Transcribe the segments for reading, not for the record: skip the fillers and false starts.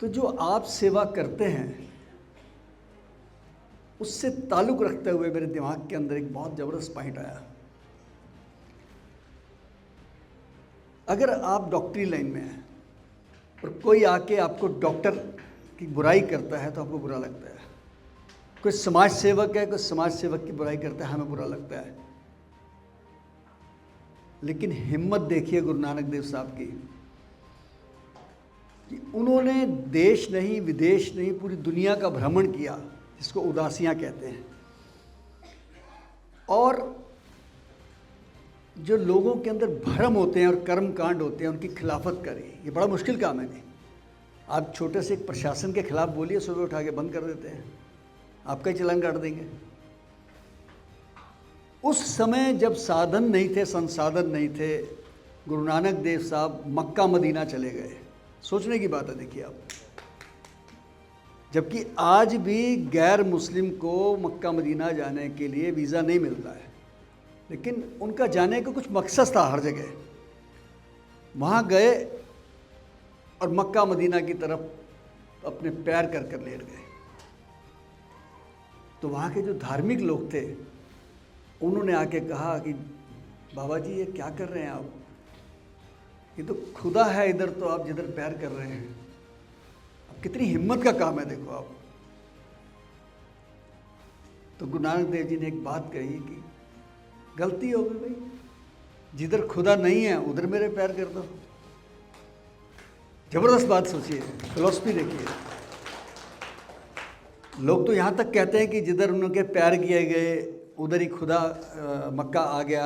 तो जो आप सेवा करते हैं उससे ताल्लुक़ रखते हुए मेरे दिमाग के अंदर एक बहुत ज़बरदस्त पॉइंट आया। अगर आप डॉक्टरी लाइन में हैं और कोई आके आपको डॉक्टर की बुराई करता है तो आपको बुरा लगता है। कोई समाज सेवक है, कोई समाज सेवक की बुराई करता है, हमें बुरा लगता है। लेकिन हिम्मत देखिए गुरु नानक देव साहब की कि उन्होंने देश नहीं, विदेश नहीं, पूरी दुनिया का भ्रमण किया, जिसको उदासियाँ कहते हैं, और जो लोगों के अंदर भ्रम होते हैं और कर्म कांड होते हैं उनकी खिलाफत करी। ये बड़ा मुश्किल काम है। नहीं, आप छोटे से एक प्रशासन के खिलाफ बोलिए, सुबह उठा के बंद कर देते हैं, आपका ही चालान काट देंगे। उस समय जब साधन नहीं थे, संसाधन नहीं थे, गुरु नानक देव साहब मक्का मदीना चले गए। सोचने की बात है, देखिए आप। जबकि आज भी गैर मुस्लिम को मक्का मदीना जाने के लिए वीज़ा नहीं मिलता है, लेकिन उनका जाने का कुछ मकसद था। हर जगह वहाँ गए और मक्का मदीना की तरफ अपने पैर कर कर लेट गए। तो वहाँ के जो धार्मिक लोग थे उन्होंने आके कहा कि बाबा जी ये क्या कर रहे हैं आप, ये तो खुदा है इधर, तो आप जिधर पैर कर रहे हैं, अब कितनी हिम्मत का काम है, देखो आप। तो गुरु नानक देव जी ने एक बात कही कि गलती हो गई भाई, जिधर खुदा नहीं है उधर मेरे पैर कर दो। जबरदस्त बात सोचिए, फिलॉसफी देखिए। लोग तो यहाँ तक कहते हैं कि जिधर उनके पैर किए गए उधर ही खुदा मक्का आ गया,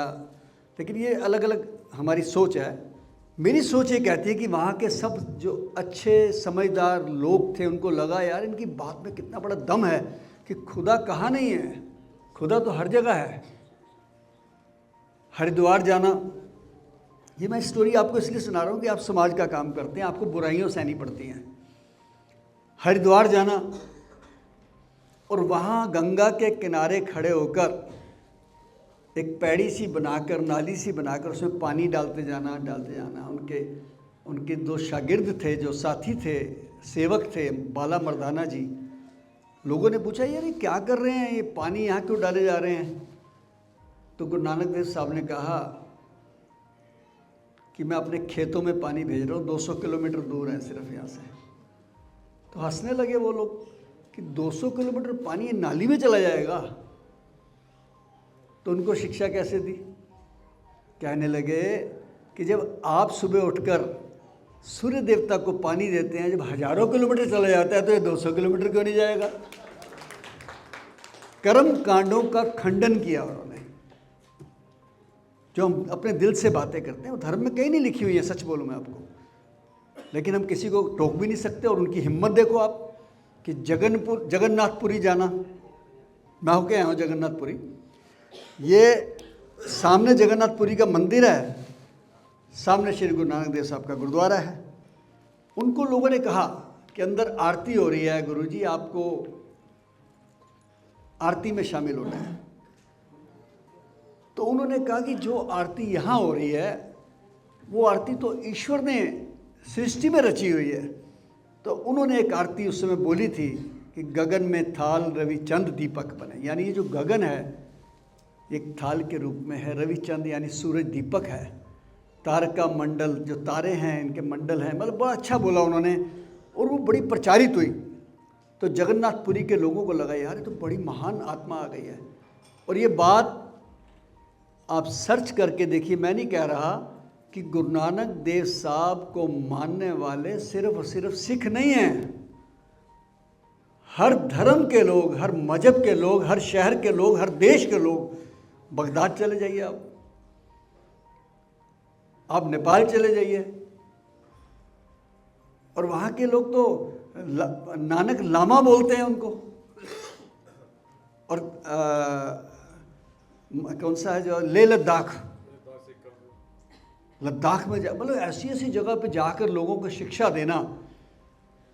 लेकिन ये अलग अलग हमारी सोच है। मेरी सोच ये कहती है कि वहाँ के सब जो अच्छे समझदार लोग थे उनको लगा यार इनकी बात में कितना बड़ा दम है कि खुदा कहाँ नहीं है, खुदा तो हर जगह है। हरिद्वार जाना, ये मैं स्टोरी आपको इसलिए सुना रहा हूँ कि आप समाज का काम करते हैं, आपको बुराइयों सहनी पड़ती हैं। हरिद्वार जाना और वहाँ गंगा के किनारे खड़े होकर एक पैड़ी सी बनाकर, नाली सी बनाकर उसमें पानी डालते जाना। उनके दो शागिर्द थे, जो साथी थे, सेवक थे, बाला मर्दाना जी। लोगों ने पूछा यार ये क्या कर रहे हैं, ये पानी यहाँ क्यों डाले जा रहे हैं? तो गुरु नानक देव साहब ने कहा कि मैं अपने खेतों में पानी भेज रहा हूँ, 200 किलोमीटर दूर है सिर्फ यहाँ से। तो हंसने लगे वो लोग कि 200 किलोमीटर पानी ये नाली में चला जाएगा। तो उनको शिक्षा कैसे दी? कहने लगे कि जब आप सुबह उठकर सूर्य देवता को पानी देते हैं, जब हजारों किलोमीटर चला जाता है, तो ये 200 किलोमीटर क्यों नहीं जाएगा? कर्म कांडों का खंडन किया उन्होंने। जो हम अपने दिल से बातें करते हैं वो धर्म में कहीं नहीं लिखी हुई है, सच बोलूँ मैं आपको, लेकिन हम किसी को टोक भी नहीं सकते। और उनकी हिम्मत देखो आप कि जगन्नाथपुरी जाना। मैं होके आया हूँ जगन्नाथपुरी। ये सामने जगन्नाथपुरी का मंदिर है, सामने श्री गुरु नानक देव साहब का गुरुद्वारा है। उनको लोगों ने कहा कि अंदर आरती हो रही है, गुरुजी आपको आरती में शामिल होना है। तो उन्होंने कहा कि जो आरती यहाँ हो रही है वो आरती तो ईश्वर ने सृष्टि में रची हुई है। तो उन्होंने एक आरती उस समय बोली थी कि गगन में थाल रवि चंद दीपक बने, यानी ये जो गगन है एक थाल के रूप में है, रवि चंद यानी सूरज दीपक है, तारका मंडल जो तारे हैं इनके मंडल हैं। मतलब बड़ा अच्छा बोला उन्होंने और वो बड़ी प्रचारित हुई। तो जगन्नाथपुरी के लोगों को लगा यार ये तो बड़ी महान आत्मा आ गई है। और ये बात आप सर्च करके देखिए, मैं नहीं कह रहा कि गुरु नानक देव साहब को मानने वाले सिर्फ और सिर्फ सिख नहीं हैं। हर धर्म के लोग, हर मजहब के लोग, हर शहर के लोग, हर देश के लोग, बगदाद चले जाइए आप नेपाल चले जाइए और वहाँ के लोग तो नानक लामा बोलते हैं उनको। और कौन सा है जो लेह लद्दाख में मतलब ऐसी ऐसी जगह पे जाकर लोगों को शिक्षा देना।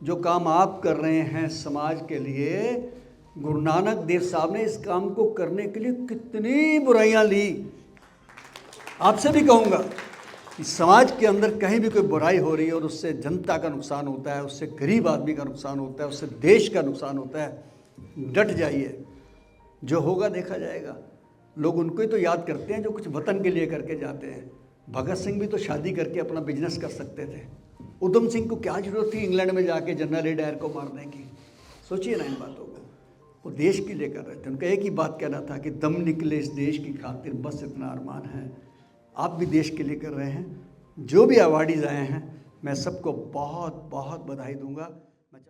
जो काम आप कर रहे हैं समाज के लिए, गुरु नानक देव साहब ने इस काम को करने के लिए कितनी बुराइयां ली। आपसे भी कहूँगा कि समाज के अंदर कहीं भी कोई बुराई हो रही है और उससे जनता का नुकसान होता है, उससे गरीब आदमी का नुकसान होता है, उससे देश का नुकसान होता है, डट जाइए, जो होगा देखा जाएगा। लोग उनको ही तो याद करते हैं जो कुछ वतन के लिए करके जाते हैं। भगत सिंह भी तो शादी करके अपना बिजनेस कर सकते थे। उधम सिंह को क्या जरूरत थी इंग्लैंड में जाके जनरल डायर को मारने की? सोचिए ना इन बातों को। वो देश के लिए कर रहे थे। उनका एक ही बात कहना था कि दम निकले इस देश की खातिर, बस इतना अरमान है। आप भी देश के लिए कर रहे हैं। जो भी अवार्डीज़ आए हैं, मैं सबको बहुत बहुत बधाई दूंगा।